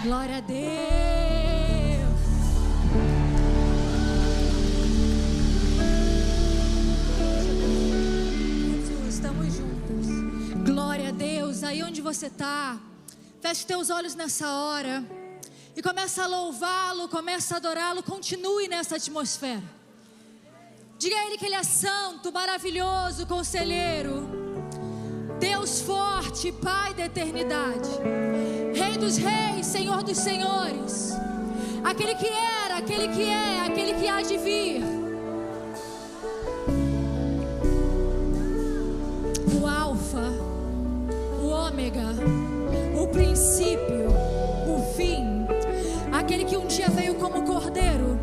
Glória a Deus. Jesus, estamos juntos. Glória a Deus. Aí onde você está, feche teus olhos nessa hora e começa a louvá-lo, começa a adorá-lo. Continue nessa atmosfera. Diga a Ele que Ele é santo, maravilhoso, conselheiro, Deus forte, Pai da eternidade, Rei dos reis, Senhor dos senhores, aquele que era, aquele que é, aquele que há de vir, o Alfa, o Ômega, o princípio, o fim, aquele que um dia veio como cordeiro,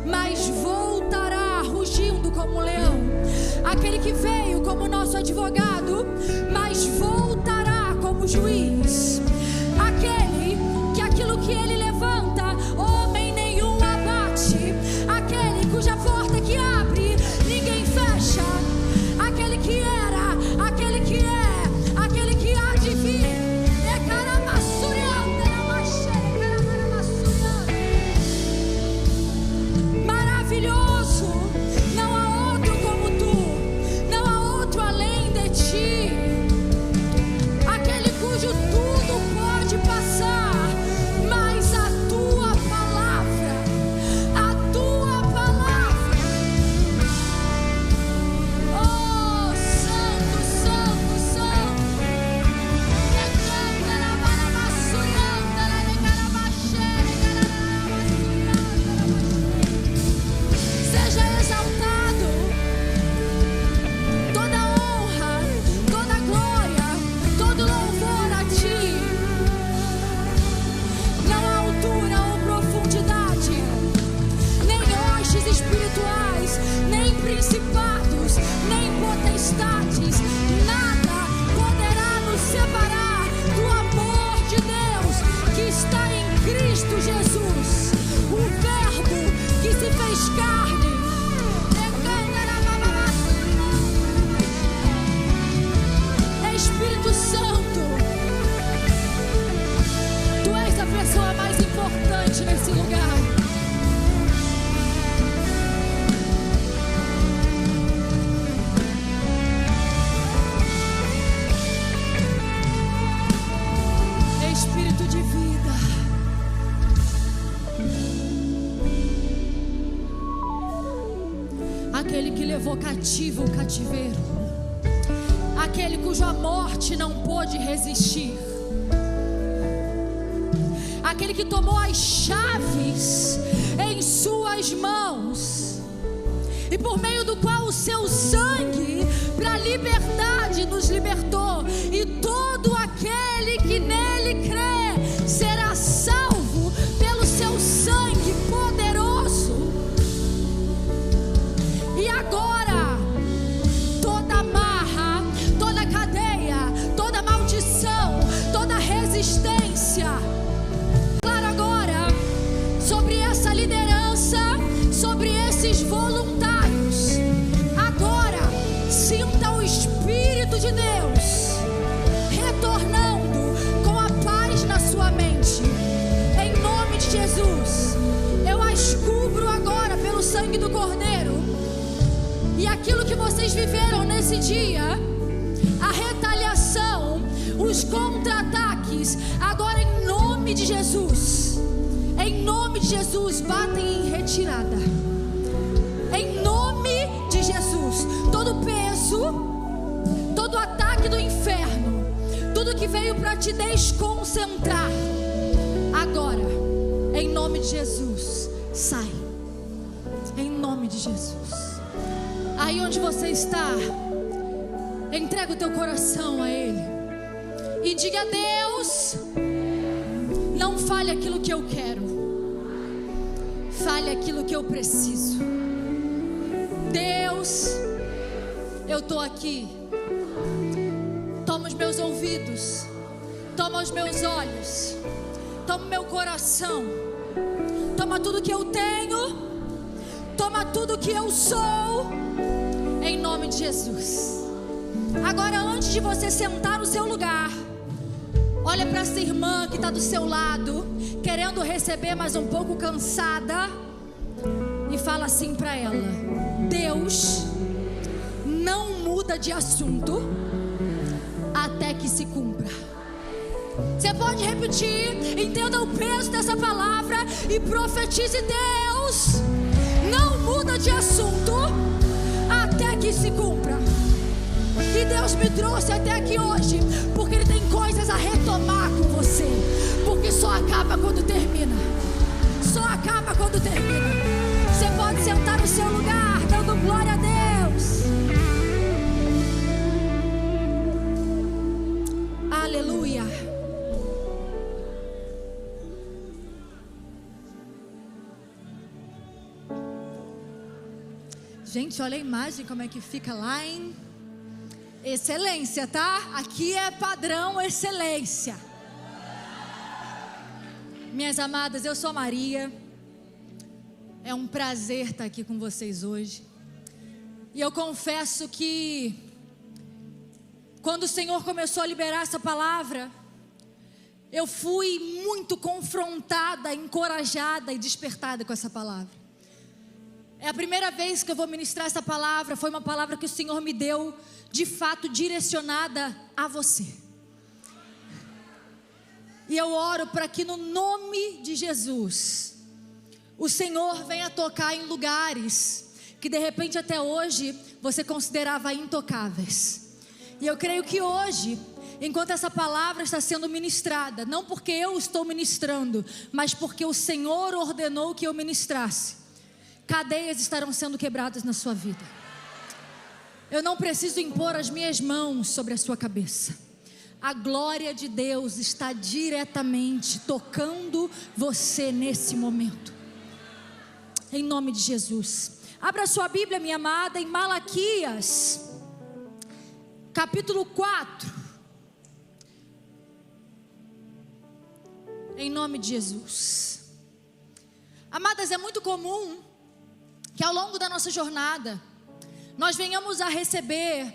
mas voltará rugindo como um leão, aquele que veio como nosso advogado, mas voltará como juiz, aquele que aquilo que ele levanta, homem nenhum abate, aquele cuja porta que abre, ninguém fecha, aquele que era, aquele que é, aquele que há de vir. Maravilhoso, não há outro como tu, não há outro além de ti, aquele cujo tudo pode passar, mas a tua palavra, oh santo, santo, santo, seja exaltado, toda honra, toda glória, todo louvor a ti. Não há altura ou profundidade, nem hostes espirituais, nem principados, nem potestades, nada poderá nos separar do amor de Deus que está em Cristo Jesus, o Verbo que se fez carne. Espírito Santo, tu és a pessoa mais importante nesse lugar. Espírito de vida, aquele que levou cativo o cativeiro, aquele cuja morte não pôde resistir, aquele que tomou as chaves em suas mãos e por meio do qual o seu sangue para a liberdade nos libertou, e todo aquele que nele crê será salvo pelo seu sangue poderoso. E agora toda amarra, toda cadeia, toda maldição, toda resistência, claro, agora sobre essa liderança, sobre esses voluntários, agora sinta o Espírito de Deus retornando com a paz na sua mente, em nome de Jesus. Eu as cubro agora pelo sangue do Cordeiro, e aquilo que vocês viveram nesse dia, a retaliação, os contra-ataques, agora em nome de Jesus, batem em retirada, em nome de Jesus. Todo peso, todo ataque do inferno, tudo que veio para te desconcentrar, agora, em nome de Jesus, sai, em nome de Jesus. Aí onde você está, entrega o teu coração a Ele e diga: Deus, não fale aquilo que eu quero, fale aquilo que eu preciso. Deus, eu estou aqui. Toma os meus ouvidos, toma os meus olhos, toma o meu coração, toma tudo que eu tenho, toma tudo que eu sou, em nome de Jesus. Agora, antes de você sentar no seu lugar, olha para essa irmã que está do seu lado, querendo receber, mas um pouco cansada, e fala assim para ela: Deus não muda de assunto até que se cumpra. Você pode repetir, entenda o peso dessa palavra e profetize: Deus não muda de assunto até que se cumpra. E Deus me trouxe até aqui hoje porque Ele tem coisas a retomar com você, porque só acaba quando termina. Só acaba quando termina. Você pode sentar no seu lugar dando glória a Deus. Aleluia. Gente, olha a imagem como é que fica lá em excelência, tá? Aqui é padrão excelência. Minhas amadas, eu sou Maria. É um prazer estar aqui com vocês hoje. E eu confesso que quando o Senhor começou a liberar essa palavra, eu fui muito confrontada, encorajada e despertada com essa palavra. É a primeira vez que eu vou ministrar essa palavra. Foi uma palavra que o Senhor me deu, de fato direcionada a você. E eu oro para que no nome de Jesus o Senhor venha tocar em lugares que de repente até hoje você considerava intocáveis. E eu creio que hoje, enquanto essa palavra está sendo ministrada, não porque eu estou ministrando, mas porque o Senhor ordenou que eu ministrasse, cadeias estarão sendo quebradas na sua vida. Eu não preciso impor as minhas mãos sobre a sua cabeça. A glória de Deus está diretamente tocando você nesse momento. Em nome de Jesus. Abra sua Bíblia, minha amada, em Malaquias, capítulo 4. Em nome de Jesus. Amadas, é muito comum que ao longo da nossa jornada nós venhamos a receber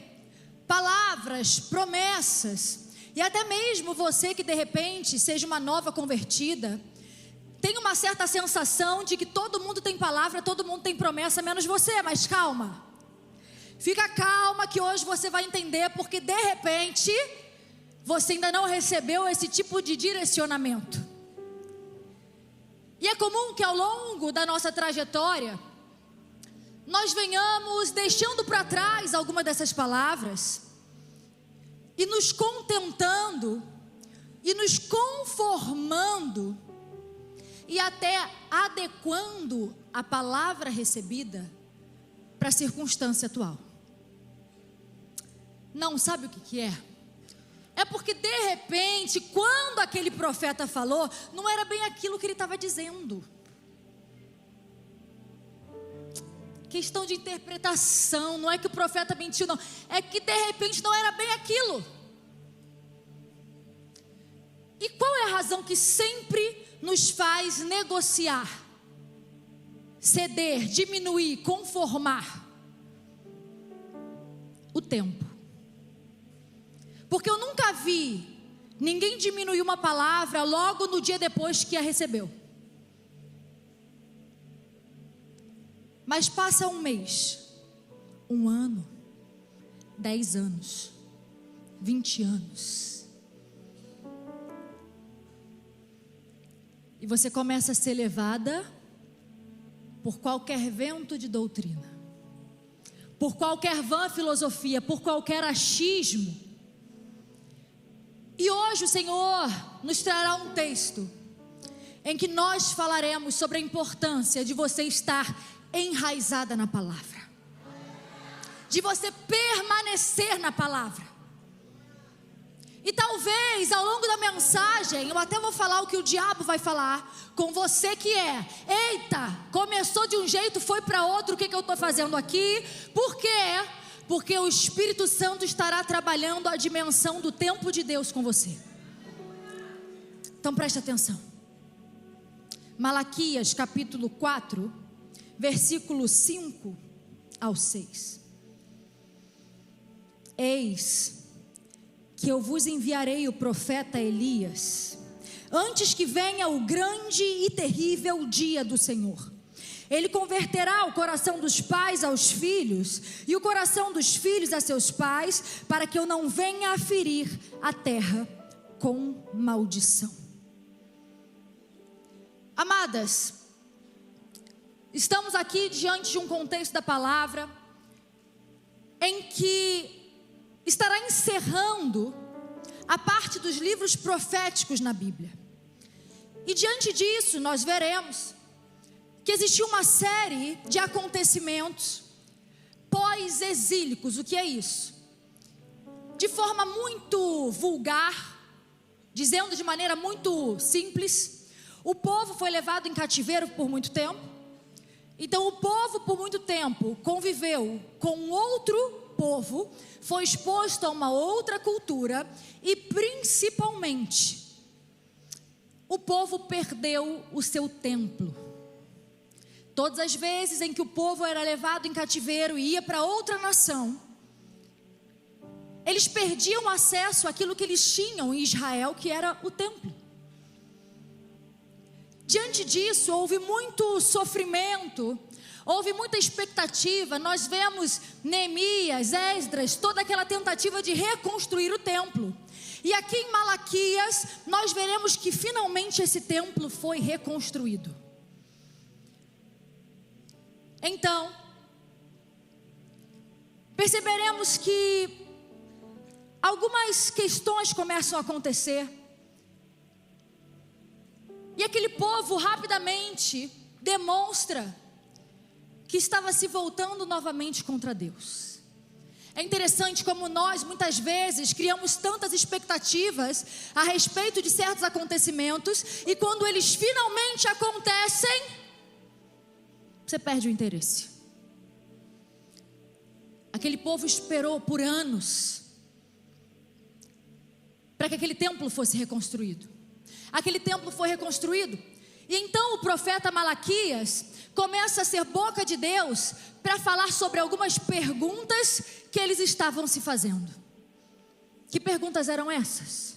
palavras, promessas, e até mesmo você que de repente seja uma nova convertida, tem uma certa sensação de que todo mundo tem palavra, todo mundo tem promessa, menos você. Mas calma, fica calma que hoje você vai entender, porque de repente você ainda não recebeu esse tipo de direcionamento. E é comum que ao longo da nossa trajetória nós venhamos deixando para trás alguma dessas palavras e nos contentando e nos conformando e até adequando a palavra recebida para a circunstância atual. Não, sabe o que é? É porque de repente, quando aquele profeta falou, não era bem aquilo que ele estava dizendo. Questão de interpretação, não é que o profeta mentiu, não. É que de repente não era bem aquilo. E qual é a razão que sempre nos faz negociar, ceder, diminuir, conformar? O tempo. Porque eu nunca vi ninguém diminuir uma palavra logo no dia depois que a recebeu. Mas passa um mês, um ano, 10 anos, 20 anos. E você começa a ser levada por qualquer vento de doutrina, por qualquer vã filosofia, por qualquer achismo. E hoje o Senhor nos trará um texto em que nós falaremos sobre a importância de você estar enraizada na palavra, de você permanecer na palavra. E talvez ao longo da mensagem eu até vou falar o que o diabo vai falar com você, que é: eita, começou de um jeito, foi para outro, o que eu estou fazendo aqui? Por quê? Porque o Espírito Santo estará trabalhando a dimensão do tempo de Deus com você. Então preste atenção. Malaquias capítulo 4, versículo 5 ao 6. Eis que eu vos enviarei o profeta Elias antes que venha o grande e terrível dia do Senhor. Ele converterá o coração dos pais aos filhos e o coração dos filhos a seus pais, para que eu não venha a ferir a terra com maldição. Amadas, estamos aqui diante de um contexto da palavra em que estará encerrando a parte dos livros proféticos na Bíblia. E diante disso nós veremos que existiu uma série de acontecimentos pós-exílicos. O que é isso? De forma muito vulgar, dizendo de maneira muito simples, o povo foi levado em cativeiro por muito tempo. Então o povo por muito tempo conviveu com outro povo, foi exposto a uma outra cultura e principalmente o povo perdeu o seu templo. Todas as vezes em que o povo era levado em cativeiro e ia para outra nação, eles perdiam acesso àquilo que eles tinham em Israel, que era o templo. Diante disso, houve muito sofrimento, houve muita expectativa. Nós vemos Neemias, Esdras, toda aquela tentativa de reconstruir o templo. E aqui em Malaquias, nós veremos que finalmente esse templo foi reconstruído. Então, perceberemos que algumas questões começam a acontecer. E aquele povo rapidamente demonstra que estava se voltando novamente contra Deus. É interessante como nós muitas vezes criamos tantas expectativas a respeito de certos acontecimentos, e quando eles finalmente acontecem, você perde o interesse. Aquele povo esperou por anos para que aquele templo fosse reconstruído. Aquele templo foi reconstruído, e então o profeta Malaquias começa a ser boca de Deus para falar sobre algumas perguntas que eles estavam se fazendo. Que perguntas eram essas?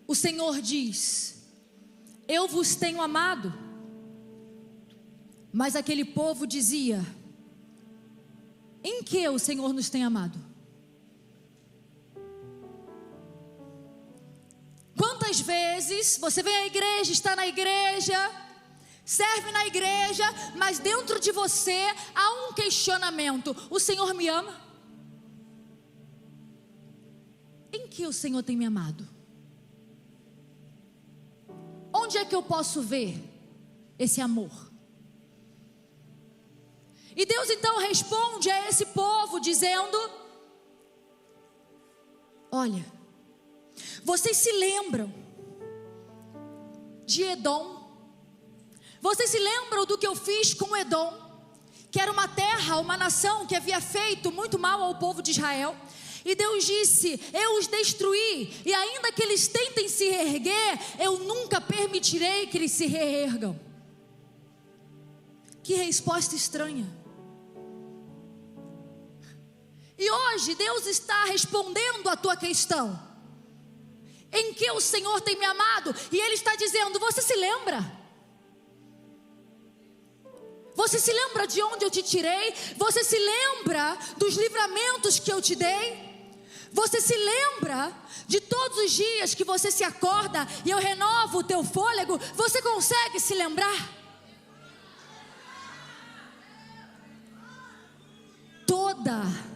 O Senhor diz: eu vos tenho amado. Mas aquele povo dizia: em que o Senhor nos tem amado? Quantas vezes você vem à igreja, está na igreja, serve na igreja, mas dentro de você há um questionamento: o Senhor me ama? Em que o Senhor tem me amado? Onde é que eu posso ver esse amor? E Deus então responde a esse povo dizendo: olha, vocês se lembram de Edom? Vocês se lembram do que eu fiz com Edom? Que era uma terra, uma nação que havia feito muito mal ao povo de Israel. E Deus disse: eu os destruí, e ainda que eles tentem se reerguer, eu nunca permitirei que eles se reergam. Que resposta estranha. E hoje Deus está respondendo a tua questão: em que o Senhor tem me amado? E Ele está dizendo: você se lembra? Você se lembra de onde eu te tirei? Você se lembra dos livramentos que eu te dei? Você se lembra de todos os dias que você se acorda e eu renovo o teu fôlego? Você consegue se lembrar? Toda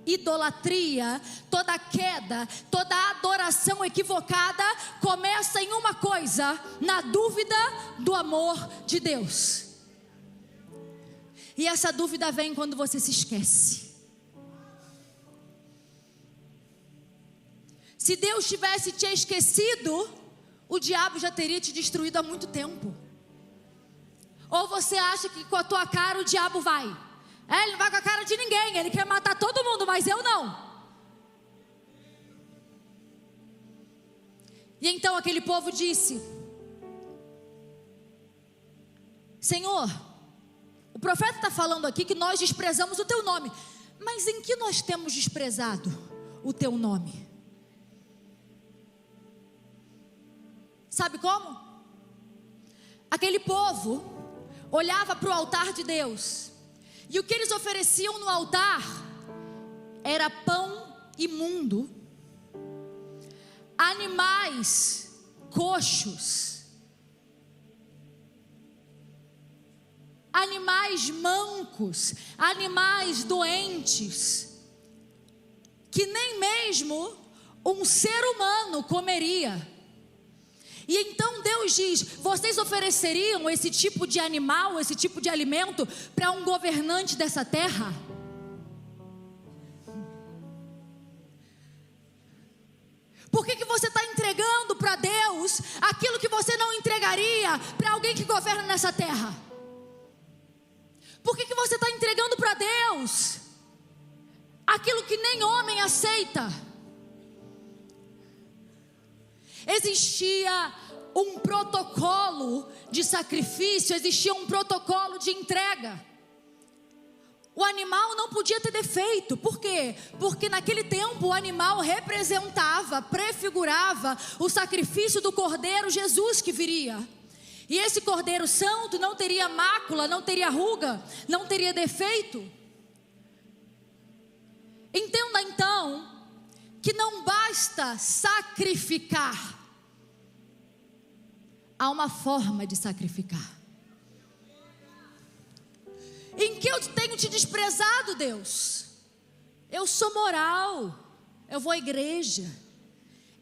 idolatria, toda queda, toda adoração equivocada começa em uma coisa: na dúvida do amor de Deus. E essa dúvida vem quando você se esquece. Se Deus tivesse te esquecido, o diabo já teria te destruído há muito tempo. Ou você acha que com a tua cara o diabo vai? Ele não vai com a cara de ninguém, ele quer matar todo mundo, mas eu não. E então aquele povo disse: Senhor, o profeta está falando aqui que nós desprezamos o teu nome. Mas em que nós temos desprezado o teu nome? Sabe como? Aquele povo olhava para o altar de Deus, e o que eles ofereciam no altar era pão imundo, animais coxos, animais mancos, animais doentes, que nem mesmo um ser humano comeria. E então Deus diz: vocês ofereceriam esse tipo de animal, esse tipo de alimento para um governante dessa terra? Por que você está entregando para Deus aquilo que você não entregaria para alguém que governa nessa terra? Por que você está entregando para Deus aquilo que nem homem aceita? Existia um protocolo de sacrifício, existia um protocolo de entrega. O animal não podia ter defeito. Por quê? Porque naquele tempo o animal representava, prefigurava o sacrifício do Cordeiro Jesus que viria. E esse Cordeiro Santo não teria mácula, não teria ruga, não teria defeito. Entenda então que não basta sacrificar, há uma forma de sacrificar. Em que eu tenho te desprezado, Deus? Eu sou moral, eu vou à igreja,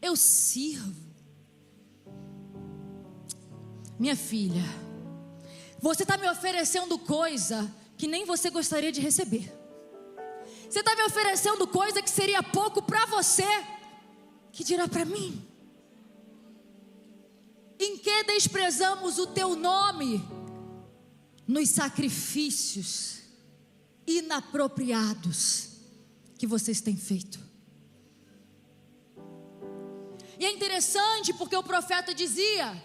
eu sirvo. Minha filha, você está me oferecendo coisa que nem você gostaria de receber. Você está me oferecendo coisa que seria pouco para você, que dirá para mim? Em que desprezamos o teu nome? Nos sacrifícios inapropriados que vocês têm feito. E é interessante porque o profeta dizia: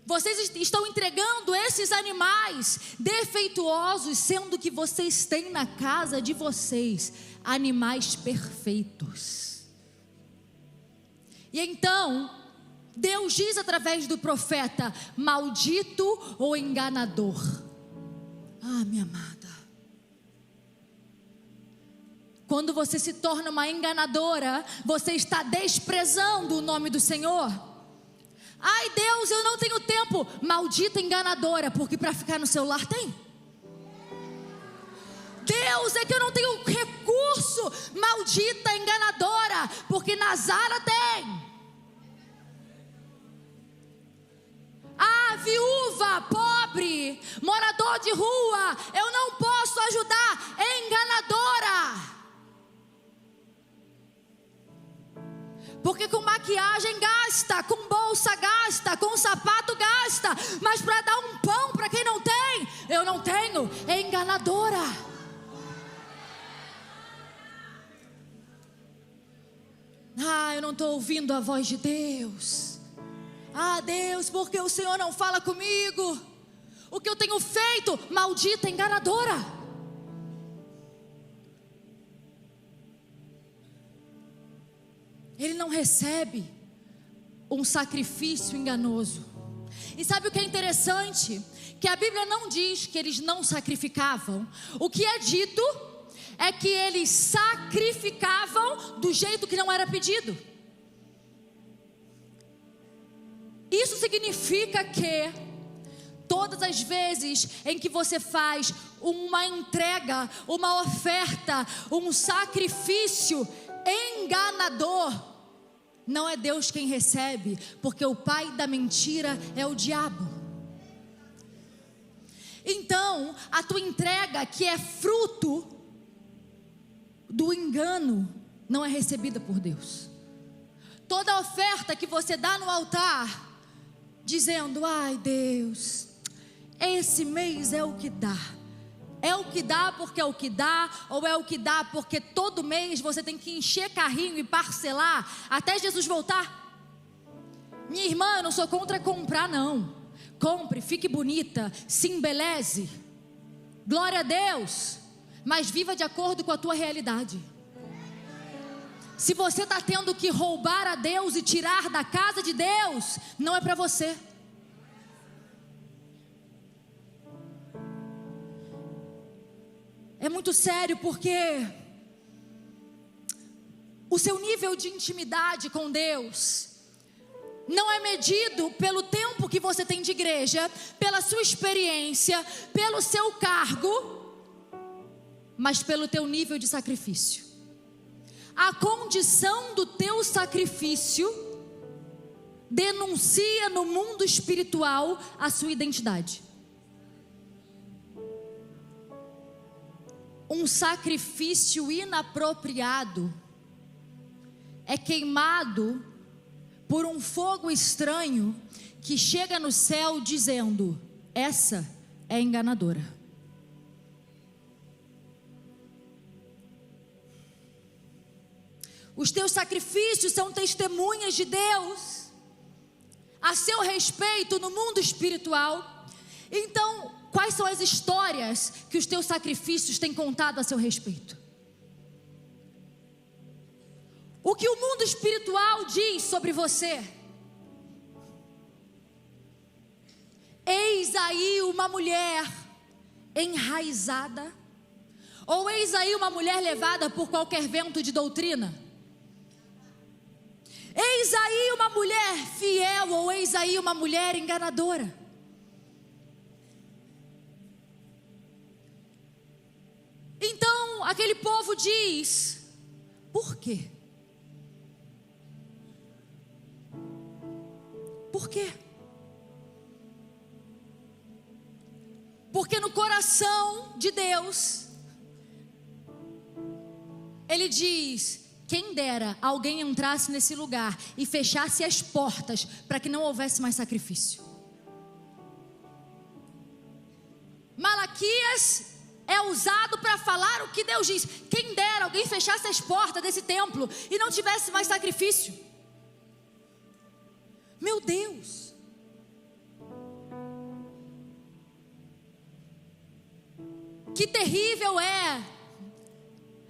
vocês estão entregando esses animais defeituosos, sendo que vocês têm na casa de vocês animais perfeitos. E então Deus diz através do profeta: maldito ou enganador. Ah, minha amada, quando você se torna uma enganadora, você está desprezando o nome do Senhor. Ai, Deus, eu não tenho tempo. Maldita enganadora, porque para ficar no celular tem. Deus, é que eu não tenho recurso. Maldita enganadora, porque na Zara tem. Ah, viúva, pobre, morador de rua, eu não posso ajudar. É enganadora. Porque com maquiagem gasta, com bolsa gasta, com sapato gasta, mas para dar um pão para quem não tem, eu não tenho, é enganadora. Ah, eu não estou ouvindo a voz de Deus. Ah, Deus, porque o Senhor não fala comigo? O que eu tenho feito? Maldita enganadora. Ele não recebe um sacrifício enganoso. E sabe o que é interessante? Que a Bíblia não diz que eles não sacrificavam. O que é dito é que eles sacrificavam do jeito que não era pedido. Isso significa que todas as vezes em que você faz uma entrega, uma oferta, um sacrifício enganador, não é Deus quem recebe, porque o pai da mentira é o diabo. Então, a tua entrega, que é fruto do engano, não é recebida por Deus. Toda oferta que você dá no altar, dizendo: ai, Deus, esse mês é o que dá. É o que dá porque é o que dá, ou é o que dá porque todo mês você tem que encher carrinho e parcelar até Jesus voltar? Minha irmã, eu não sou contra comprar, não. Compre, fique bonita, se embeleze, glória a Deus, mas viva de acordo com a tua realidade. Se você está tendo que roubar a Deus e tirar da casa de Deus, não é para você. É muito sério, porque o seu nível de intimidade com Deus não é medido pelo tempo que você tem de igreja, pela sua experiência, pelo seu cargo, mas pelo teu nível de sacrifício. A condição do teu sacrifício denuncia no mundo espiritual a sua identidade. Um sacrifício inapropriado é queimado por um fogo estranho que chega no céu dizendo: essa é enganadora. Os teus sacrifícios são testemunhas de Deus a seu respeito no mundo espiritual. Então, quais são as histórias que os teus sacrifícios têm contado a seu respeito? O que o mundo espiritual diz sobre você? Eis aí uma mulher enraizada, ou eis aí uma mulher levada por qualquer vento de doutrina? Eis aí uma mulher fiel, ou eis aí uma mulher enganadora? Então, aquele povo diz: por quê? Por quê? Porque no coração de Deus, Ele diz: quem dera alguém entrasse nesse lugar e fechasse as portas para que não houvesse mais sacrifício. Malaquias é usado para falar o que Deus diz. Quem dera alguém fechasse as portas desse templo e não tivesse mais sacrifício. Meu Deus! Que terrível é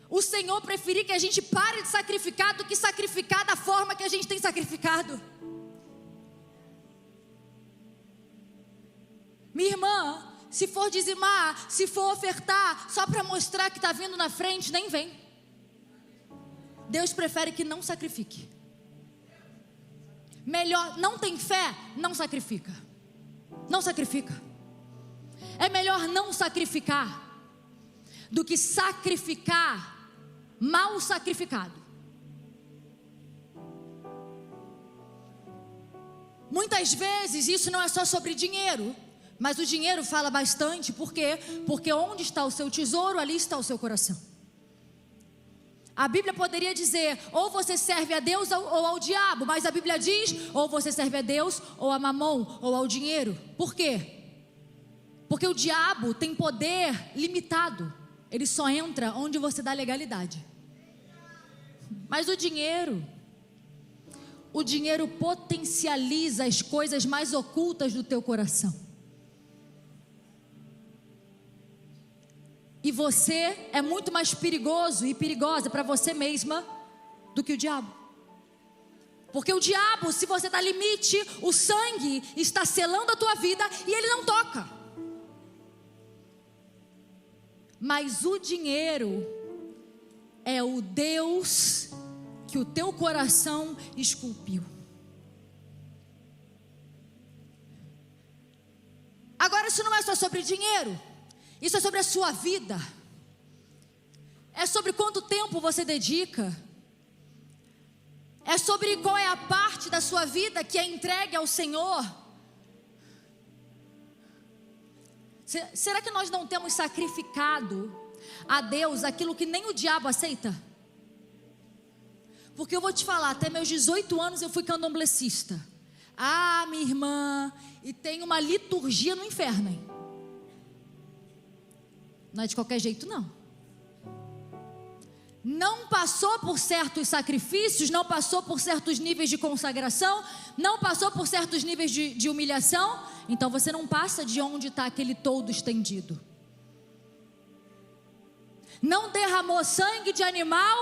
o Senhor preferir que a gente pare de sacrificar do que sacrificar da forma que a gente tem sacrificado. Minha irmã, se for dizimar, se for ofertar, só para mostrar que está vindo na frente, nem vem. Deus prefere que não sacrifique. Melhor, não tem fé, não sacrifica. Não sacrifica. É melhor não sacrificar do que sacrificar mal sacrificado. Muitas vezes isso não é só sobre dinheiro, mas o dinheiro fala bastante. Por quê? Porque onde está o seu tesouro, ali está o seu coração. A Bíblia poderia dizer: ou você serve a Deus ou ao diabo, mas a Bíblia diz: ou você serve a Deus ou a mamão, ou ao dinheiro. Por quê? Porque o diabo tem poder limitado. Ele só entra onde você dá legalidade. Mas o dinheiro potencializa as coisas mais ocultas do teu coração. E você é muito mais perigoso e perigosa para você mesma do que o diabo. Porque o diabo, se você dá limite, o sangue está selando a tua vida e ele não toca. Mas o dinheiro é o Deus que o teu coração esculpiu. Agora, isso não é só sobre dinheiro. Isso é sobre a sua vida. É sobre quanto tempo você dedica. É sobre qual é a parte da sua vida que é entregue ao Senhor. Será que nós não temos sacrificado a Deus aquilo que nem o diabo aceita? Porque eu vou te falar, até meus 18 anos eu fui candomblessista. Ah, minha irmã, e tem uma liturgia no inferno, hein? Não é de qualquer jeito, não. Não passou por certos sacrifícios, não passou por certos níveis de consagração, não passou por certos níveis de humilhação, então você não passa de onde está aquele toldo estendido. Não derramou sangue de animal?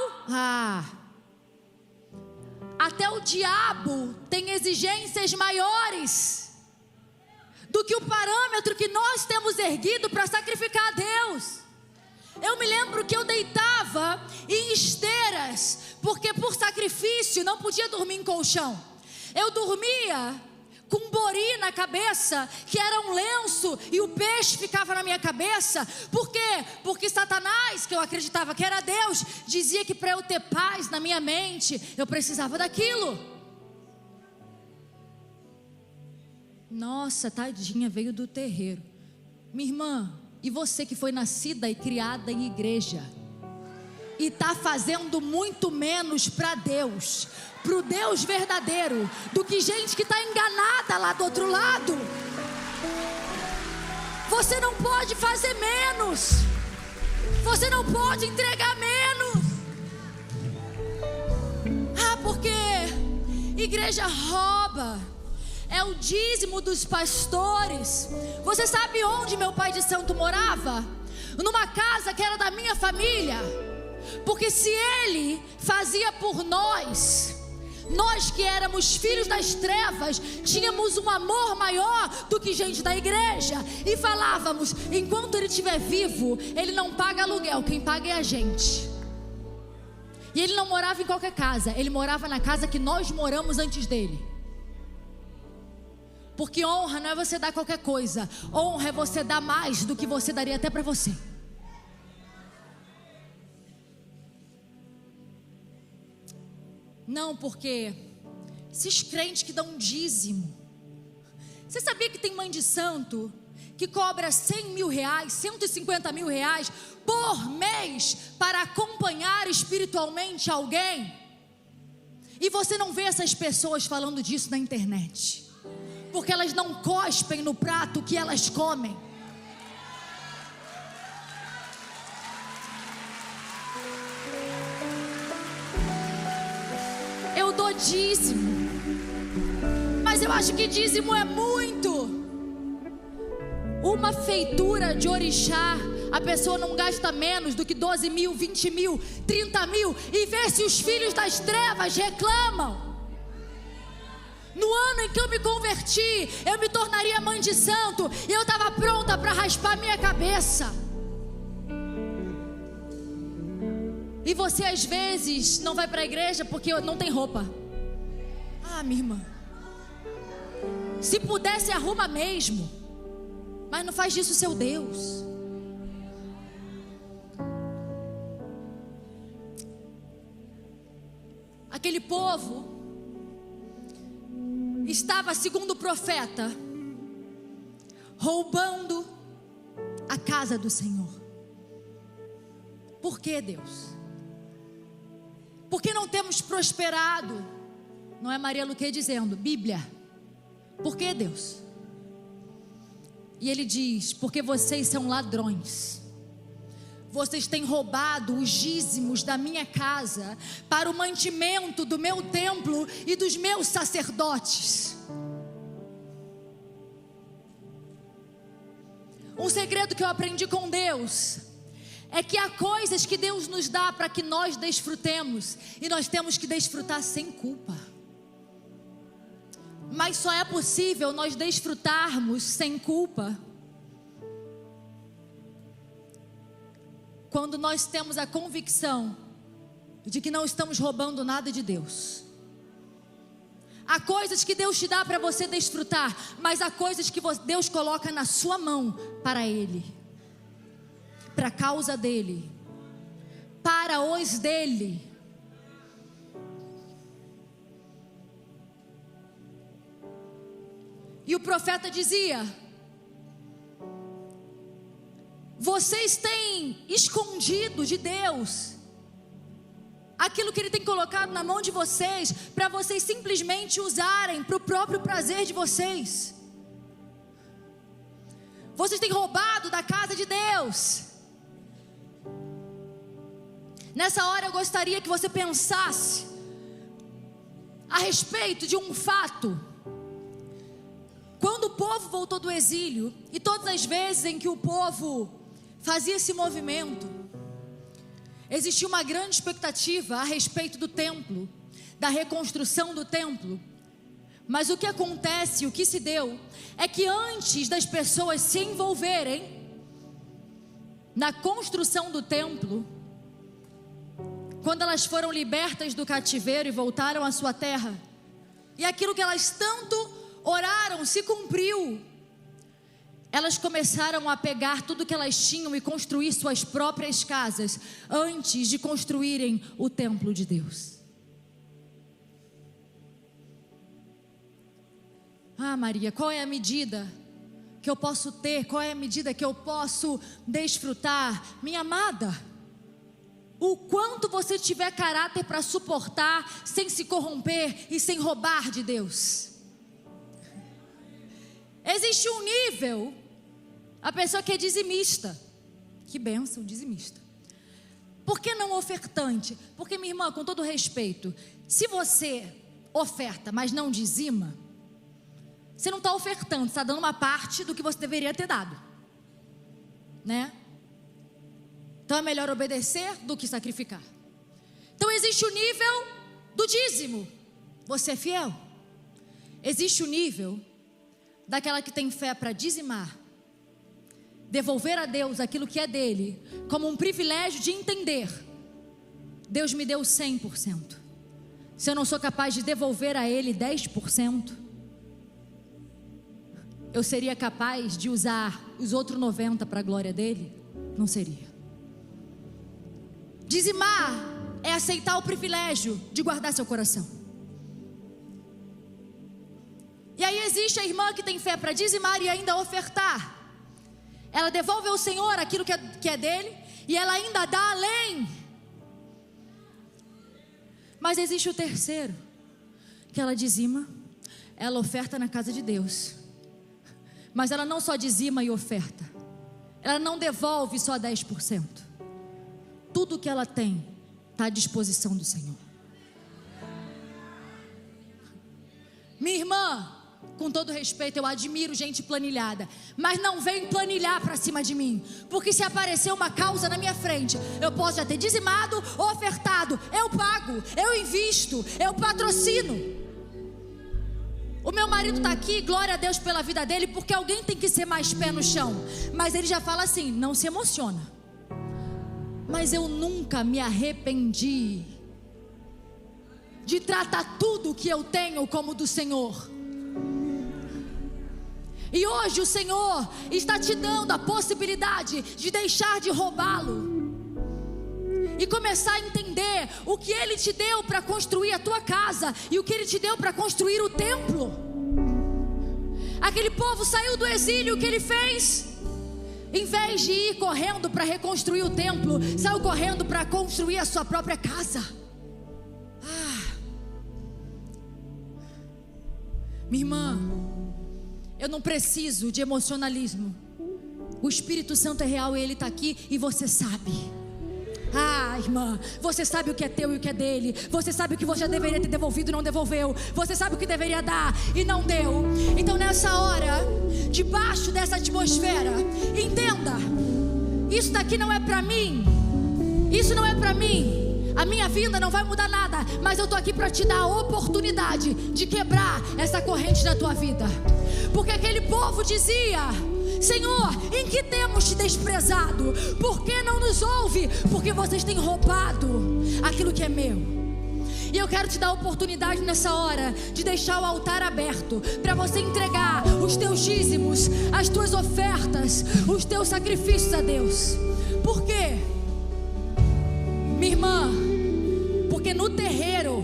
Até o diabo tem exigências maiores do que o parâmetro que nós temos erguido para sacrificar a Deus. Eu me lembro que eu deitava em esteiras, porque por sacrifício não podia dormir em colchão. Eu dormia com um bori na cabeça, que era um lenço, e o peixe ficava na minha cabeça. Por quê? Porque Satanás, que eu acreditava que era Deus, dizia que para eu ter paz na minha mente, eu precisava daquilo. Nossa, tadinha, veio do terreiro. Minha irmã, e você que foi nascida e criada em igreja, e está fazendo muito menos para Deus, para o Deus verdadeiro, do que gente que está enganada lá do outro lado. Você não pode fazer menos, você não pode entregar menos. Porque igreja rouba, é o dízimo dos pastores. Você sabe onde meu pai de santo morava? Numa casa que era da minha família. Porque se ele fazia por nós que éramos filhos das trevas, tínhamos um amor maior do que gente da igreja. E falávamos, enquanto ele estiver vivo, ele não paga aluguel, quem paga é a gente. E ele não morava em qualquer casa, ele morava na casa que nós moramos antes dele. Porque honra não é você dar qualquer coisa, honra é você dar mais do que você daria até para você. Não, porque esses crentes que dão dízimo, você sabia que tem mãe de santo que cobra 100 mil reais, 150 mil reais por mês para acompanhar espiritualmente alguém? E você não vê essas pessoas falando disso na internet, porque elas não cospem no prato que elas comem. Eu dou dízimo, mas eu acho que dízimo é muito. Uma feitura de orixá, a pessoa não gasta menos do que 12 mil, 20 mil, 30 mil, e vê se os filhos das trevas reclamam. No ano em que eu me converti, eu me tornaria mãe de santo, e eu estava pronta para raspar minha cabeça. E você às vezes não vai para a igreja porque não tem roupa. Minha irmã, se pudesse arruma mesmo, mas não faz disso seu Deus. Aquele povo estava, segundo o profeta, roubando a casa do Senhor. Por que, Deus? Porque não temos prosperado? Não é Maria Luque dizendo, Bíblia. Por que, Deus? E ele diz, porque vocês são ladrões. Vocês têm roubado os dízimos da minha casa para o mantimento do meu templo e dos meus sacerdotes. Um segredo que eu aprendi com Deus é que há coisas que Deus nos dá para que nós desfrutemos, e nós temos que desfrutar sem culpa. Mas só é possível nós desfrutarmos sem culpa quando nós temos a convicção de que não estamos roubando nada de Deus. Há coisas que Deus te dá para você desfrutar, mas há coisas que Deus coloca na sua mão para Ele, para a causa dEle, para os dEle. E o profeta dizia, vocês têm escondido de Deus aquilo que Ele tem colocado na mão de vocês, para vocês simplesmente usarem para o próprio prazer de vocês. Vocês têm roubado da casa de Deus. Nessa hora eu gostaria que você pensasse a respeito de um fato. Quando o povo voltou do exílio, e todas as vezes em que o povo fazia esse movimento, existia uma grande expectativa a respeito do templo. da reconstrução do templo. Mas o que acontece, o que se deu, é que antes das pessoas se envolverem na construção do templo, quando elas foram libertas do cativeiro e voltaram à sua terra, e aquilo que elas tanto oraram se cumpriu, elas começaram a pegar tudo que elas tinham e construir suas próprias casas, antes de construírem o templo de Deus. Ah, Maria, qual é a medida que eu posso ter? Qual é a medida que eu posso desfrutar? Minha amada, o quanto você tiver caráter para suportar, sem se corromper e sem roubar de Deus. Existe um nível, a pessoa que é dizimista. Que bênção, dizimista. Por que não ofertante? Porque, minha irmã, com todo respeito, se você oferta, mas não dizima, você não está ofertando, você está dando uma parte do que você deveria ter dado, né? Então é melhor obedecer do que sacrificar. Então existe o nível do dízimo, você é fiel. Existe o nível daquela que tem fé para dizimar, devolver a Deus aquilo que é dele, como um privilégio de entender: Deus me deu 100%, se eu não sou capaz de devolver a ele 10%, eu seria capaz de usar os outros 90% para a glória dele? Não seria. Dizimar é aceitar o privilégio de guardar seu coração. E aí existe a irmã que tem fé para dizimar e ainda ofertar. Ela devolve ao Senhor aquilo que é dele, e ela ainda dá além. Mas existe o terceiro, que ela dizima, ela oferta na casa de Deus, mas ela não só dizima e oferta, ela não devolve só 10%. Tudo que ela tem está à disposição do Senhor. Minha irmã, com todo respeito, eu admiro gente planilhada, mas não vem planilhar para cima de mim, porque se aparecer uma causa na minha frente, eu posso já ter dizimado, ofertado, eu pago, eu invisto, eu patrocino. O meu marido está aqui, glória a Deus pela vida dele, porque alguém tem que ser mais pé no chão. Mas ele já fala assim, não se emociona. Mas eu nunca me arrependi de tratar tudo que eu tenho como do Senhor. E hoje o Senhor está te dando a possibilidade de deixar de roubá-lo e começar a entender o que Ele te deu para construir a tua casa e o que Ele te deu para construir o templo. Aquele povo saiu do exílio, o que ele fez? Em vez de ir correndo para reconstruir o templo, saiu correndo para construir a sua própria casa. Minha irmã, eu não preciso de emocionalismo. O Espírito Santo é real e Ele está aqui e você sabe. Irmã, você sabe o que é teu e o que é dele. Você sabe o que você já deveria ter devolvido e não devolveu. Você sabe o que deveria dar e não deu. Então nessa hora, debaixo dessa atmosfera, entenda: isso daqui não é para mim. Isso não é para mim. A minha vida não vai mudar nada, mas eu estou aqui para te dar a oportunidade de quebrar essa corrente da tua vida. Porque aquele povo dizia: Senhor, em que temos te desprezado? Por que não nos ouve? Porque vocês têm roubado aquilo que é meu. E eu quero te dar a oportunidade nessa hora de deixar o altar aberto para você entregar os teus dízimos, as tuas ofertas, os teus sacrifícios a Deus. Por quê? Minha irmã, porque no terreiro,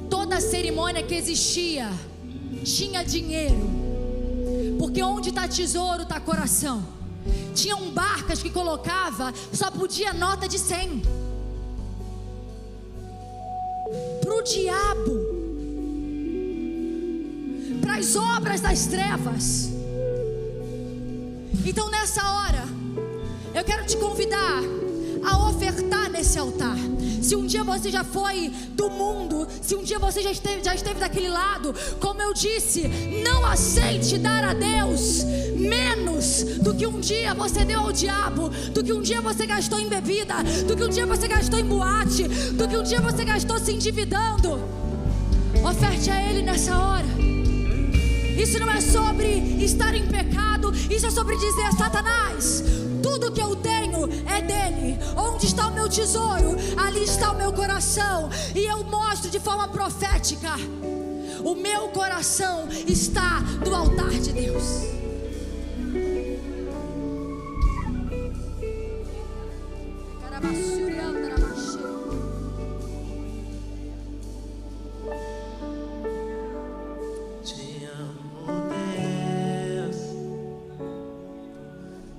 toda a cerimônia que existia tinha dinheiro. Porque onde está tesouro, está coração. Tinham barcas que colocava, só podia nota de 100. Para o diabo, para as obras das trevas. Então nessa hora, eu quero te convidar a ofertar nesse esse altar. Se um dia você já foi do mundo, se um dia você já esteve daquele lado, como eu disse, não aceite dar a Deus menos do que um dia você deu ao diabo, do que um dia você gastou em bebida, do que um dia você gastou em boate, do que um dia você gastou se endividando. Oferte a Ele nessa hora. Isso não é sobre estar em pecado, isso é sobre dizer: Satanás, tudo que eu tenho é dele. Onde está o meu tesouro, ali está o meu coração. E eu mostro de forma profética: o meu coração está no altar de Deus.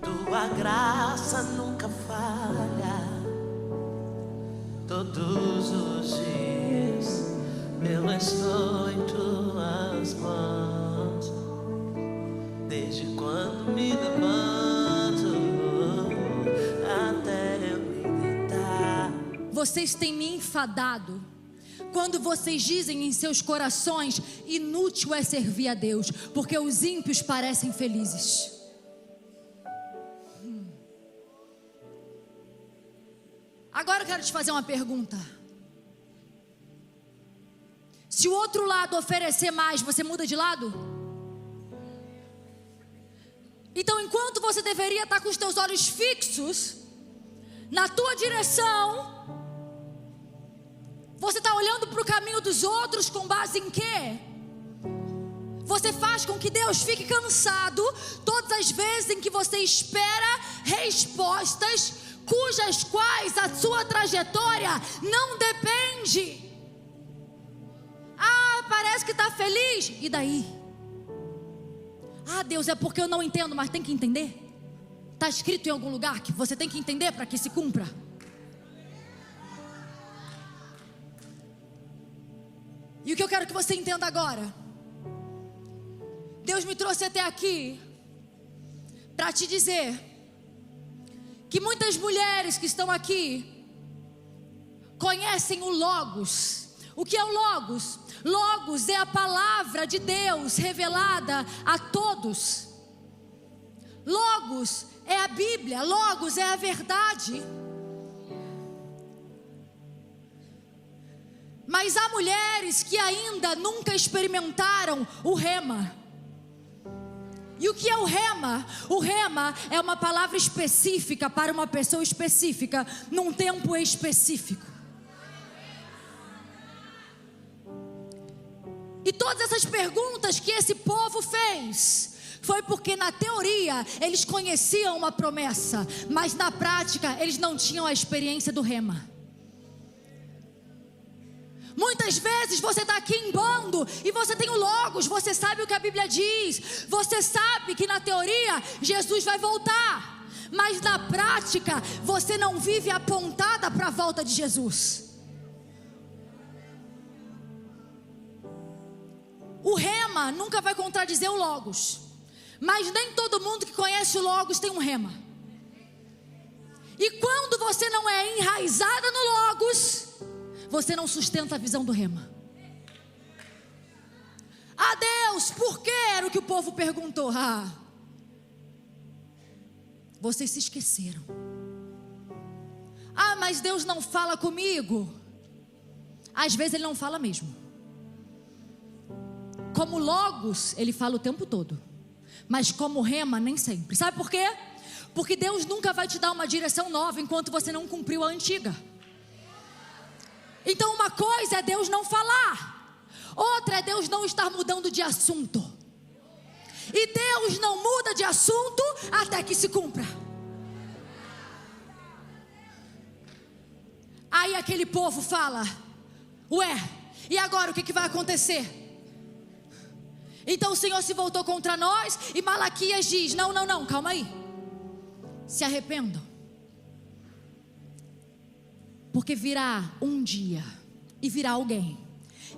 Tua graça nunca falha. Todos os dias eu estou em tuas mãos. Desde quando me levanto até eu me deitar. Vocês têm me enfadado quando vocês dizem em seus corações: inútil é servir a Deus, porque os ímpios parecem felizes. Agora eu quero te fazer uma pergunta. Se o outro lado oferecer mais, você muda de lado? Então, enquanto você deveria estar com os teus olhos fixos na tua direção, você está olhando para o caminho dos outros com base em quê? Você faz com que Deus fique cansado todas as vezes em que você espera respostas cujas quais a sua trajetória não depende. Ah, parece que está feliz. E daí? Ah, Deus, é porque eu não entendo, mas tem que entender. Está escrito em algum lugar que você tem que entender para que se cumpra. E o que eu quero que você entenda agora: Deus me trouxe até aqui para te dizer que muitas mulheres que estão aqui conhecem o Logos. O que é o Logos? Logos é a palavra de Deus revelada a todos. Logos é a Bíblia, Logos é a verdade. Mas há mulheres que ainda nunca experimentaram o Rema. E o que é o Rema? O Rema é uma palavra específica para uma pessoa específica, num tempo específico. E todas essas perguntas que esse povo fez foi porque na teoria eles conheciam uma promessa, mas na prática eles não tinham a experiência do Rema. Muitas vezes você está aqui em bando e você tem o Logos, você sabe o que a Bíblia diz, você sabe que na teoria Jesus vai voltar, mas na prática você não vive apontada para a volta de Jesus. O Rema nunca vai contradizer o Logos, mas nem todo mundo que conhece o Logos tem um Rema. E quando você não é enraizada no Logos, você não sustenta a visão do Rema. Ah, Deus, por que? Era o que o povo perguntou. Vocês se esqueceram. Ah, mas Deus não fala comigo. Às vezes Ele não fala mesmo. Como Logos, Ele fala o tempo todo. Mas como Rema, nem sempre. Sabe por quê? Porque Deus nunca vai te dar uma direção nova enquanto você não cumpriu a antiga. Então uma coisa é Deus não falar, outra é Deus não estar mudando de assunto. E Deus não muda de assunto até que se cumpra. Aí aquele povo fala: ué, e agora o que vai acontecer? Então o Senhor se voltou contra nós. E Malaquias diz: não, calma aí, se arrependam. Porque virá um dia e virá alguém.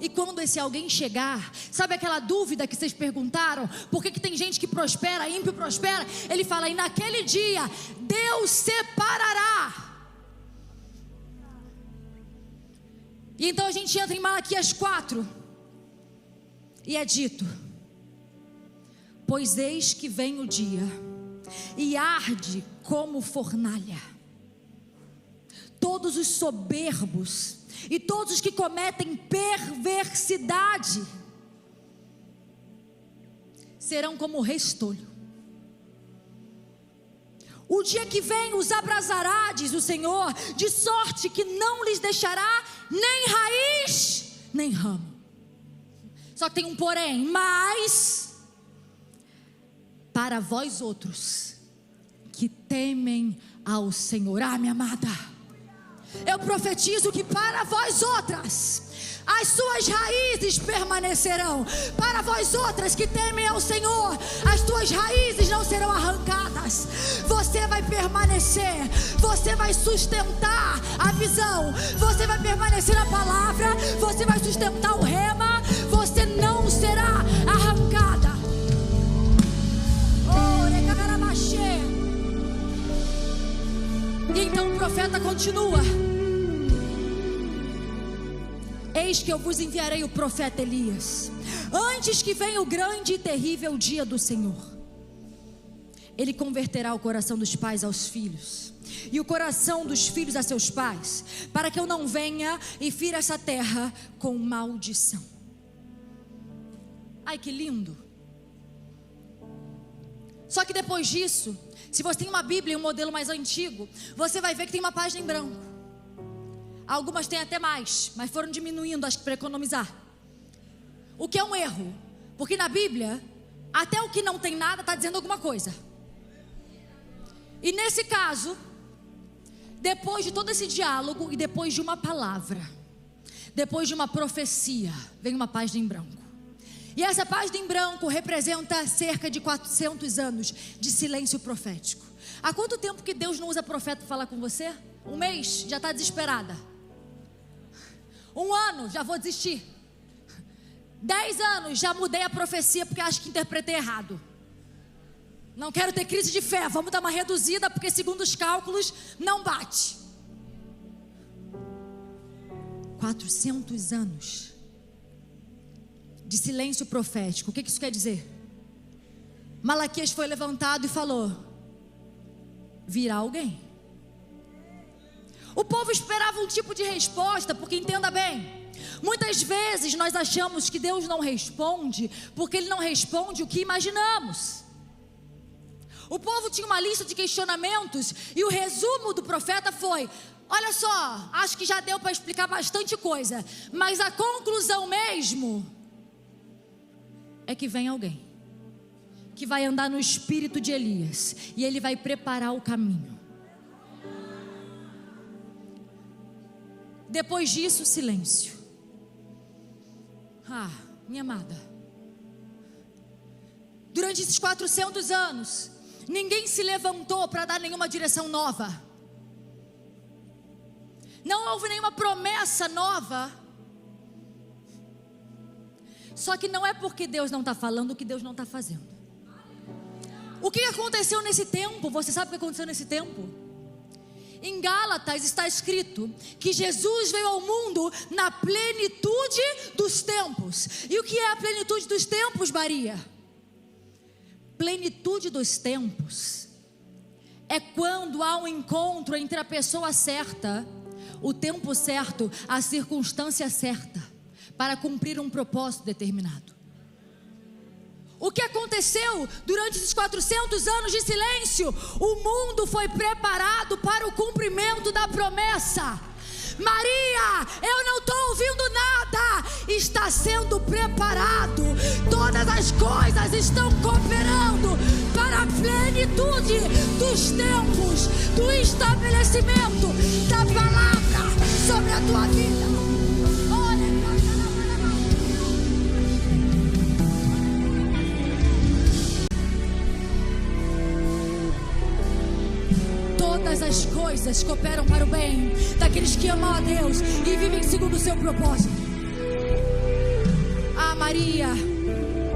E quando esse alguém chegar, sabe aquela dúvida que vocês perguntaram? Por que tem gente que prospera, ímpio prospera? Ele fala: e naquele dia Deus separará E então a gente entra em Malaquias 4. E é dito: pois eis que vem o dia, e arde como fornalha. Todos os soberbos e todos os que cometem perversidade serão como restolho. O dia que vem os abrasará, diz o Senhor, de sorte que não lhes deixará nem raiz, nem ramo. Só que tem um porém: mas para vós outros que temem ao Senhor. Minha amada, eu profetizo que para vós outras as suas raízes permanecerão. Para vós outras que temem ao Senhor, as tuas raízes não serão arrancadas. Você vai permanecer, você vai sustentar a visão, você vai permanecer na palavra, você vai sustentar o rema, você não será arrancada. E então o profeta continua: eis que eu vos enviarei o profeta Elias, antes que venha o grande e terrível dia do Senhor. Ele converterá o coração dos pais aos filhos, e o coração dos filhos a seus pais, para que eu não venha e fira essa terra com maldição. Ai, que lindo! Só que depois disso, se você tem uma Bíblia e um modelo mais antigo, você vai ver que tem uma página em branco. Algumas têm até mais, mas foram diminuindo, acho que para economizar. O que é um erro, porque na Bíblia até o que não tem nada está dizendo alguma coisa. E nesse caso, depois de todo esse diálogo e depois de uma palavra, depois de uma profecia, vem uma página em branco. E essa página em branco representa cerca de 400 anos de silêncio profético. Há quanto tempo que Deus não usa profeta para falar com você? Um mês, já está desesperada. 1 ano, já vou desistir. 10 anos, já mudei a profecia porque acho que interpretei errado. Não quero ter crise de fé, vamos dar uma reduzida porque segundo os cálculos não bate. 400 anos de silêncio profético. O que isso quer dizer? Malaquias foi levantado e falou: virá alguém. O povo esperava um tipo de resposta, porque entenda bem, muitas vezes nós achamos que Deus não responde porque Ele não responde o que imaginamos. O povo tinha uma lista de questionamentos e o resumo do profeta foi: olha só, acho que já deu para explicar bastante coisa, mas a conclusão mesmo é que vem alguém que vai andar no espírito de Elias e ele vai preparar o caminho. Depois disso, silêncio. Minha amada, durante esses 400 anos ninguém se levantou para dar nenhuma direção nova. Não houve nenhuma promessa nova. Só que não é porque Deus não está falando que Deus não está fazendo. O que aconteceu nesse tempo? Você sabe o que aconteceu nesse tempo? Em Gálatas está escrito que Jesus veio ao mundo na plenitude dos tempos. E o que é a plenitude dos tempos, Maria? Plenitude dos tempos é quando há um encontro entre a pessoa certa, o tempo certo, a circunstância certa, para cumprir um propósito determinado. O que aconteceu durante esses 400 anos de silêncio? O mundo foi preparado para o cumprimento da promessa. Maria, eu não estou ouvindo nada, está sendo preparado, todas as coisas estão cooperando para a plenitude dos tempos, do estabelecimento da palavra sobre a tua vida. Todas as coisas cooperam para o bem daqueles que amam a Deus e vivem segundo o seu propósito. Maria,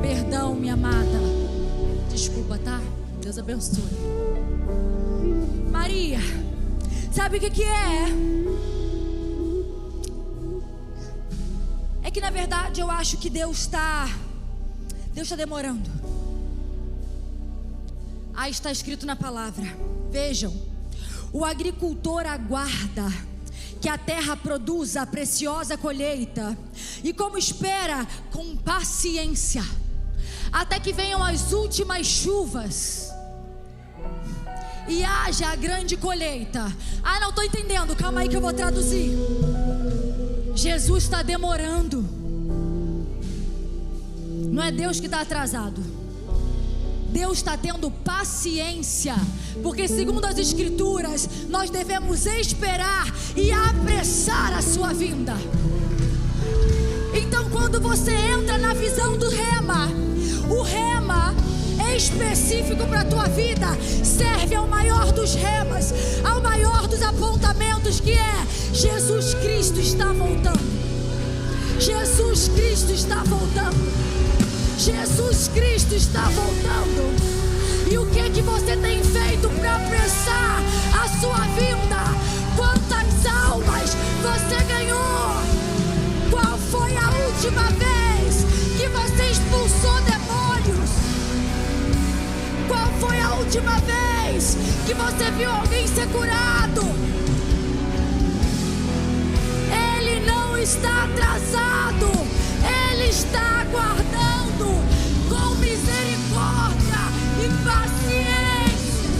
perdão, minha amada, desculpa, tá? Deus abençoe. Maria, sabe o que é? É que na verdade eu acho que Deus está demorando. Aí está escrito na palavra. Vejam, o agricultor aguarda que a terra produza a preciosa colheita, e como espera com paciência, até que venham as últimas chuvas e haja a grande colheita. Ah, não estou entendendo, calma aí que eu vou traduzir. Jesus está demorando. Não é Deus que está atrasado. Deus está tendo paciência, porque segundo as Escrituras, nós devemos esperar e apressar a sua vinda. Então quando você entra na visão do rema, o rema é específico para a tua vida, serve ao maior dos remas, ao maior dos apontamentos, que é: Jesus Cristo está voltando. Jesus Cristo está voltando. Jesus Cristo está voltando. E o que você tem feito para apressar a sua vinda? Quantas almas você ganhou? Qual foi a última vez que você expulsou demônios? Qual foi a última vez que você viu alguém ser curado? Ele não está atrasado, Ele está aguardando com misericórdia e paciência.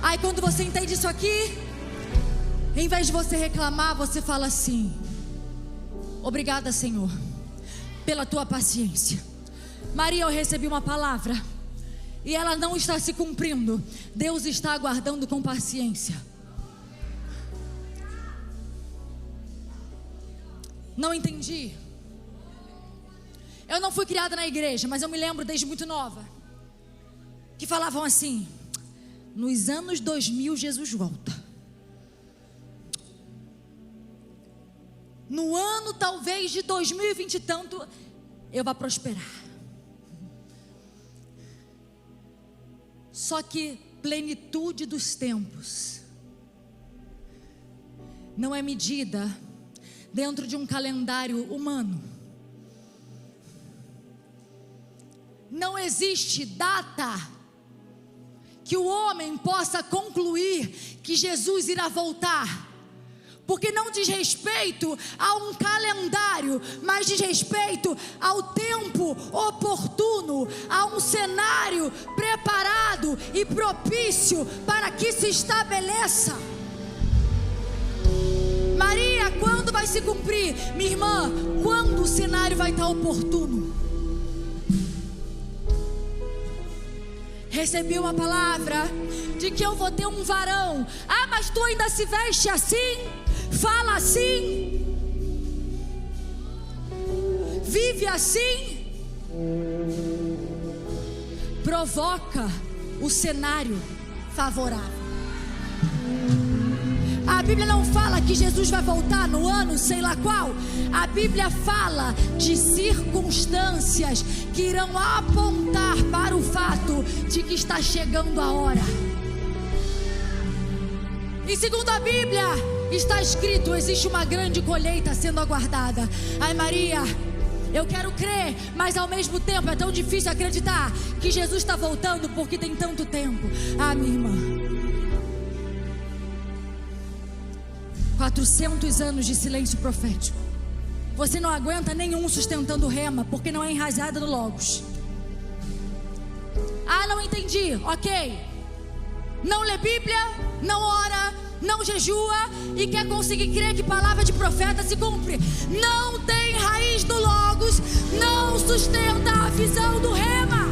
Aí quando você entende isso aqui, em vez de você reclamar, você fala assim: obrigada, Senhor, pela tua paciência. Maria, eu recebi uma palavra e ela não está se cumprindo. Deus está aguardando com paciência. Não entendi. Eu não fui criada na igreja, mas eu me lembro desde muito nova que falavam assim: nos anos 2000 Jesus volta. No ano talvez de 2020 e tanto eu vou prosperar. Só que plenitude dos tempos não é medida dentro de um calendário humano. Não existe data que o homem possa concluir que Jesus irá voltar, porque não diz respeito a um calendário, mas diz respeito ao tempo oportuno, a um cenário preparado e propício para que se estabeleça. Maria, quando vai se cumprir? Minha irmã, quando o cenário vai estar oportuno? Recebi uma palavra de que eu vou ter um varão. Ah, mas tu ainda se veste assim? Fala assim? Vive assim? Provoca o cenário favorável. A Bíblia não fala que Jesus vai voltar no ano sei lá qual. A Bíblia fala de circunstâncias que irão apontar para o fato de que está chegando a hora. E segundo a Bíblia está escrito, existe uma grande colheita sendo aguardada. Ai, Maria, eu quero crer, mas ao mesmo tempo é tão difícil acreditar que Jesus está voltando porque tem tanto tempo. Ah, minha irmã, 400 anos de silêncio profético. Você não aguenta nenhum sustentando rema, porque não é enraizada no Logos. Ah, não entendi, ok. Não lê Bíblia, não ora, não jejua e quer conseguir crer que palavra de profeta se cumpre. Não tem raiz no Logos, não sustenta a visão do rema.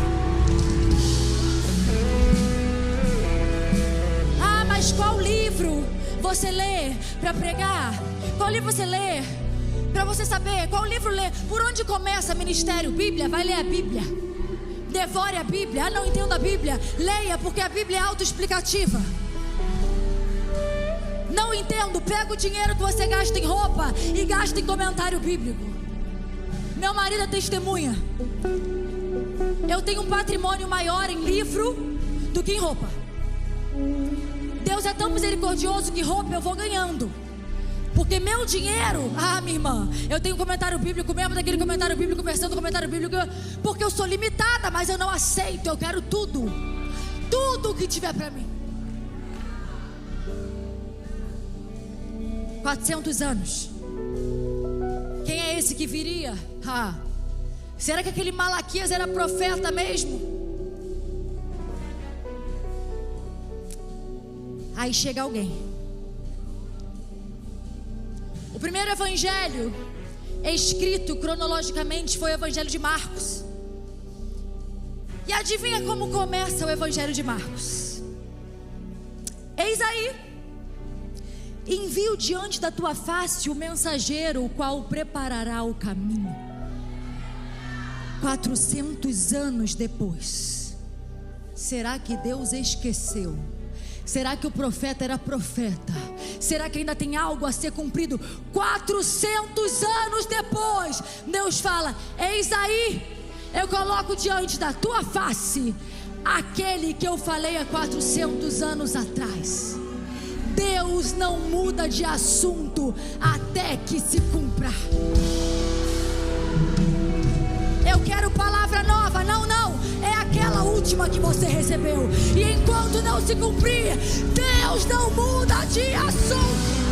Ah, mas qual livro você lê para pregar? Qual livro você lê para você saber? Qual livro lê? Por onde começa ministério? Bíblia? Vai ler a Bíblia. Devore a Bíblia. Ah, não entendo a Bíblia. Leia, porque a Bíblia é autoexplicativa. Não entendo. Pega o dinheiro que você gasta em roupa e gasta em comentário bíblico. Meu marido é testemunha. Eu tenho um patrimônio maior em livro do que em roupa. Deus é tão misericordioso que roupa eu vou ganhando. Porque meu dinheiro, minha irmã, eu tenho um comentário bíblico mesmo, daquele comentário bíblico, versão do comentário bíblico, porque eu sou limitada, mas eu não aceito, eu quero tudo. Tudo que tiver para mim. 400 anos. Quem é esse que viria? Será que aquele Malaquias era profeta mesmo? Aí chega alguém. O primeiro evangelho escrito cronologicamente foi o evangelho de Marcos. E adivinha como começa o evangelho de Marcos? Eis aí: envio diante da tua face o mensageiro, o qual preparará o caminho. 400 anos depois, será que Deus esqueceu? Será que o profeta era profeta? Será que ainda tem algo a ser cumprido? 400 anos depois, Deus fala: eis aí, eu coloco diante da tua face aquele que eu falei há 400 anos atrás. Deus não muda de assunto até que se cumpra. Eu quero palavra nova. Não, é aquela última que você recebeu. E enquanto não se cumprir, Deus não muda de assunto.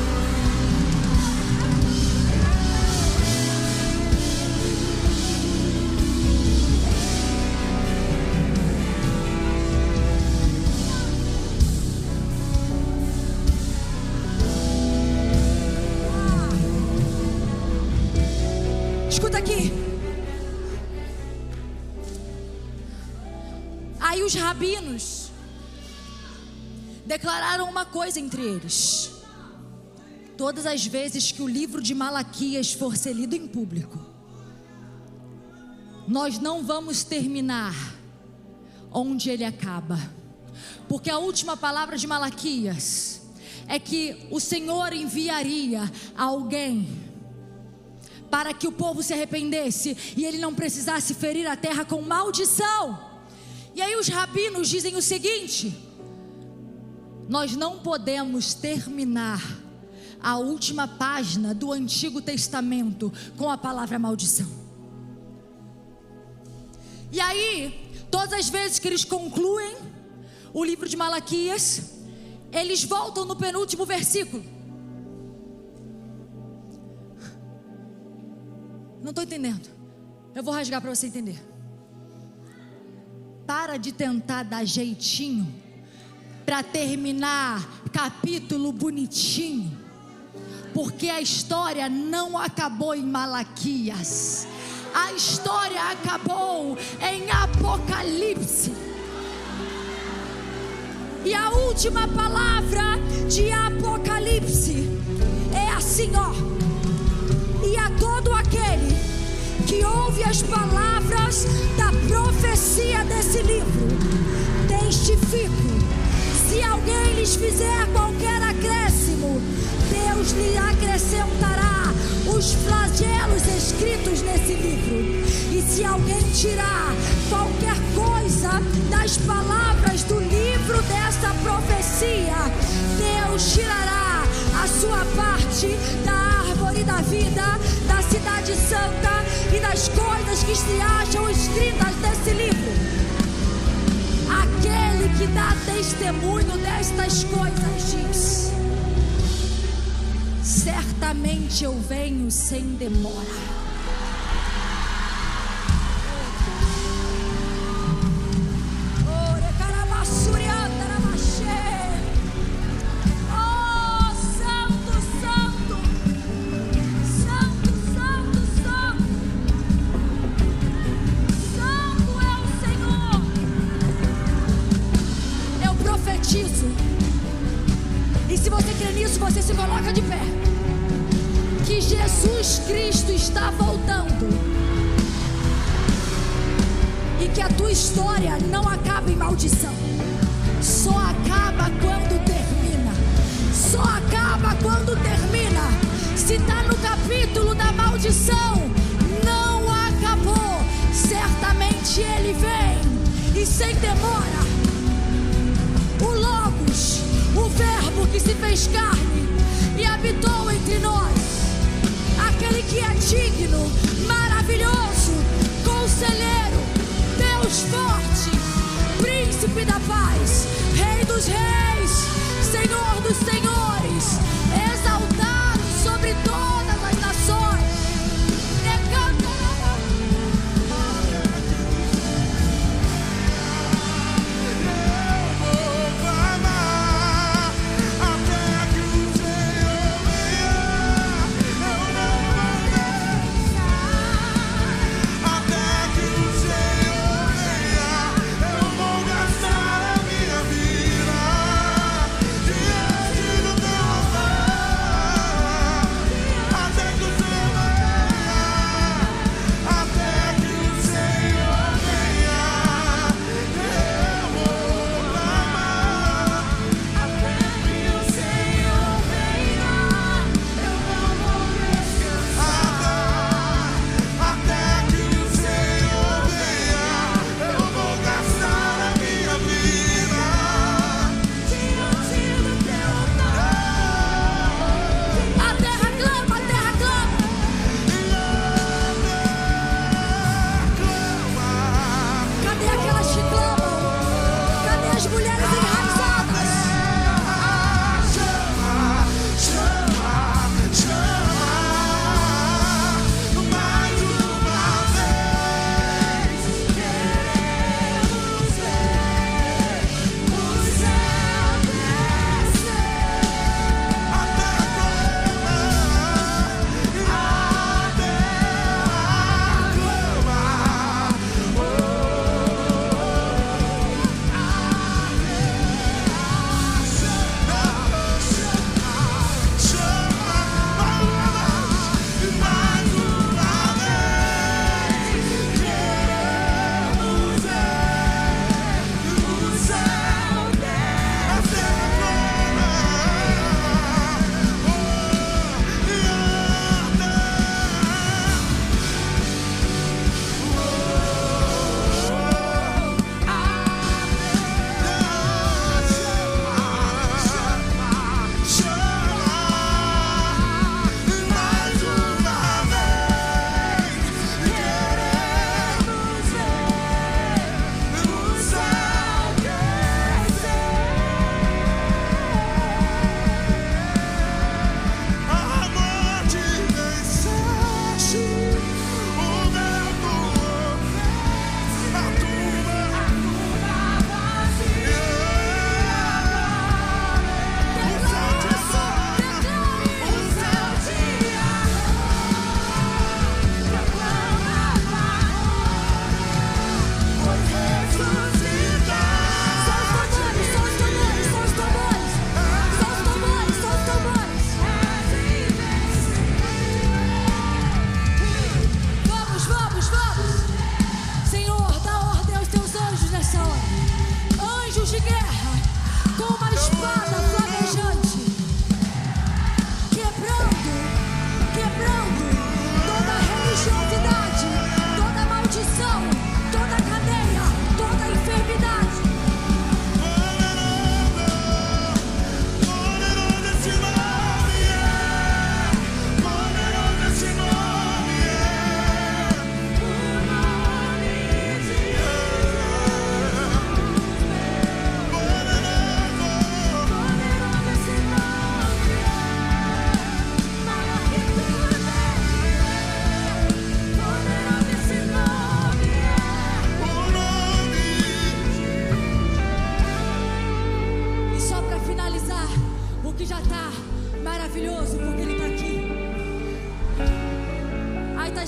Escuta aqui. Aí os rabinos declararam uma coisa entre eles: todas as vezes que o livro de Malaquias for ser lido em público, nós não vamos terminar onde ele acaba. Porque a última palavra de Malaquias é que o Senhor enviaria alguém para que o povo se arrependesse e ele não precisasse ferir a terra com maldição. E aí os rabinos dizem o seguinte: nós não podemos terminar a última página do Antigo Testamento com a palavra maldição. E aí, todas as vezes que eles concluem o livro de Malaquias, eles voltam no penúltimo versículo. Não estou entendendo. Eu vou rasgar para você entender. Para de tentar dar jeitinho para terminar capítulo bonitinho, porque a história não acabou em Malaquias. A história acabou em Apocalipse. E a última palavra de Apocalipse é assim, e a todo aquele que ouve as palavras da profecia desse livro, testifico: se alguém lhes fizer qualquer acréscimo, Deus lhe acrescentará os flagelos escritos nesse livro. E se alguém tirar qualquer coisa das palavras do livro dessa profecia, Deus tirará a sua parte da árvore da vida, da cidade santa e das coisas que se acham escritas nesse livro. Aquele que dá testemunho destas coisas diz: certamente eu venho sem demora. E se você crê nisso, você se coloca de pé. Que Jesus Cristo está voltando. E que a tua história não acaba em maldição. Só acaba quando termina. Só acaba quando termina. Se está no capítulo da maldição, não acabou. Certamente Ele vem. E sem demora. O Logos Verbo que se fez carne e habitou entre nós. Aquele que é digno, maravilhoso, conselheiro, Deus forte, príncipe da paz, Rei dos reis, Senhor dos senhores, exaltado sobre todas as nações.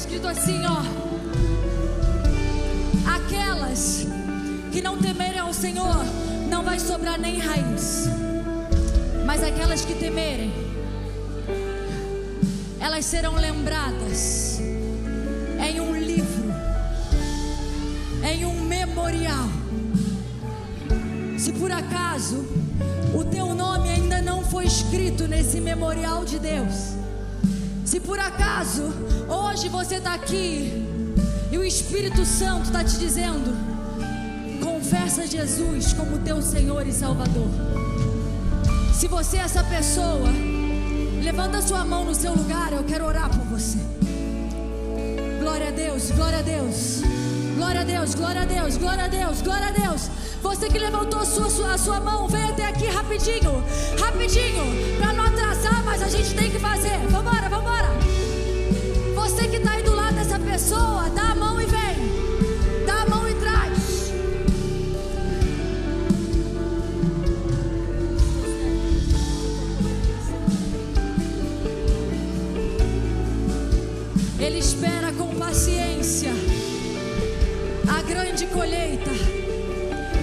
escrito assim, ó: aquelas que não temerem ao Senhor, não vai sobrar nem raiz, mas aquelas que temerem, elas serão lembradas em um livro, em um memorial. Se por acaso o teu nome ainda não foi escrito nesse memorial de Deus, se por acaso hoje você está aqui e o Espírito Santo está te dizendo: confessa Jesus como teu Senhor e Salvador, Se você é essa pessoa, levanta a sua mão no seu lugar, eu quero orar por você. Glória a Deus, glória a Deus. Glória a Deus, glória a Deus, glória a Deus, glória a Deus. Você que levantou a sua mão, vem até aqui rapidinho, rapidinho, para não atrasar, mas a gente tem que fazer. Vambora, vambora. Você que está aí do lado dessa pessoa, dá a mão e vem. Dá a mão e traz. Ele espera com paciência a grande colheita.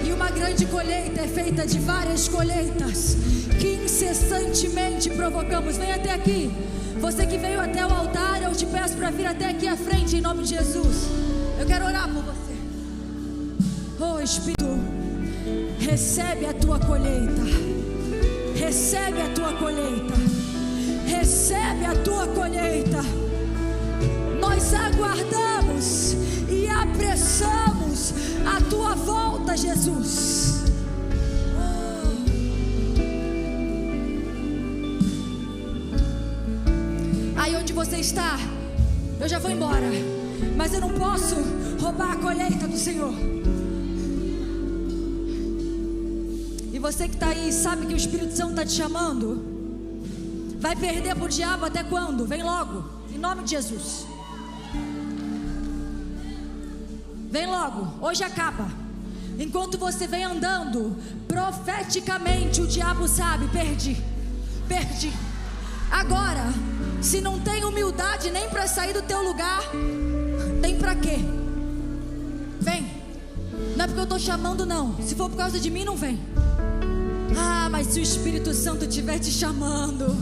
E uma grande colheita é feita de várias colheitas que incessantemente provocamos. Vem até aqui. Você que veio até o altar, eu te peço para vir até aqui à frente em nome de Jesus. Eu quero orar por você. Oh Espírito, recebe a tua colheita. Recebe a tua colheita. Recebe a tua colheita. Nós aguardamos e apressamos a tua volta, Jesus. Aí onde você está, eu já vou embora, mas eu não posso roubar a colheita do Senhor. E você que está aí, sabe que o Espírito Santo está te chamando. Vai perder para o diabo até quando? Vem logo, em nome de Jesus. Vem logo, hoje acaba. Enquanto você vem andando profeticamente, o diabo sabe, perdi. Agora, se não tem humildade nem para sair do teu lugar, tem para quê? Vem. Não é porque eu estou chamando não. Se for por causa de mim, não vem. Ah, mas se o Espírito Santo estiver te chamando,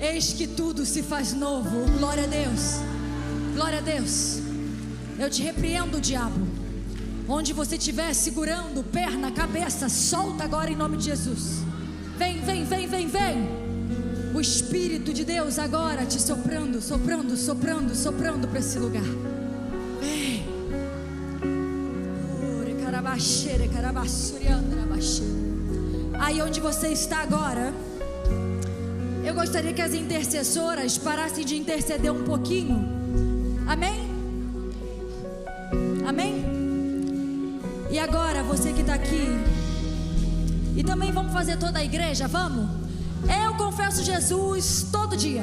eis que tudo se faz novo. Glória a Deus. Glória a Deus. Eu te repreendo, diabo. Onde você estiver segurando perna, cabeça, solta agora em nome de Jesus. Vem, vem, vem, vem, vem. O Espírito de Deus agora te soprando, soprando, soprando, soprando para esse lugar. Vem. Aí onde você está agora, eu gostaria que as intercessoras parassem de interceder um pouquinho. Amém? Amém? E agora você que está aqui, e também vamos fazer toda a igreja, vamos? Eu confesso Jesus todo dia.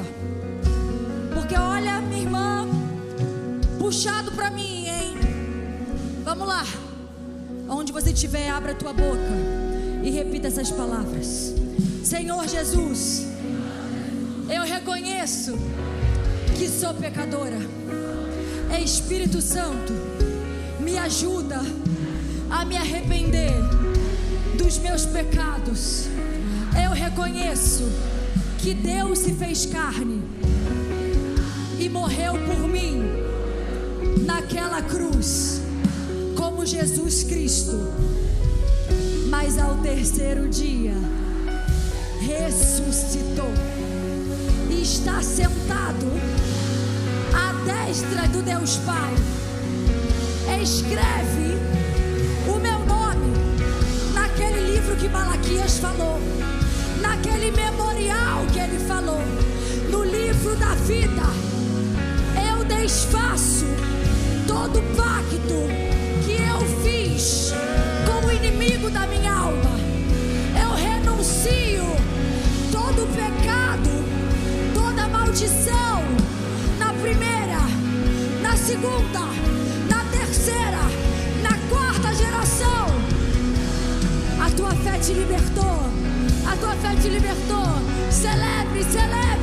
Porque olha, minha irmã, puxado para mim, hein? Vamos lá. Onde você estiver, abra a tua boca e repita essas palavras. Senhor Jesus, eu reconheço que sou pecadora. Espírito Santo, me ajuda a me arrepender dos meus pecados. Eu reconheço que Deus se fez carne e morreu por mim naquela cruz como Jesus Cristo, mas ao terceiro dia ressuscitou e está sentado à destra do Deus Pai. Escreve o meu nome naquele livro que Malaquias falou, naquele memorial que ele falou, no livro da vida. Eu desfaço todo pacto que eu fiz com o inimigo da minha alma. Eu renuncio todo pecado, toda maldição, na primeira, na segunda, na terceira, na quarta geração. A tua fé te libertou, a tua fé te libertou. Celebre, celebre.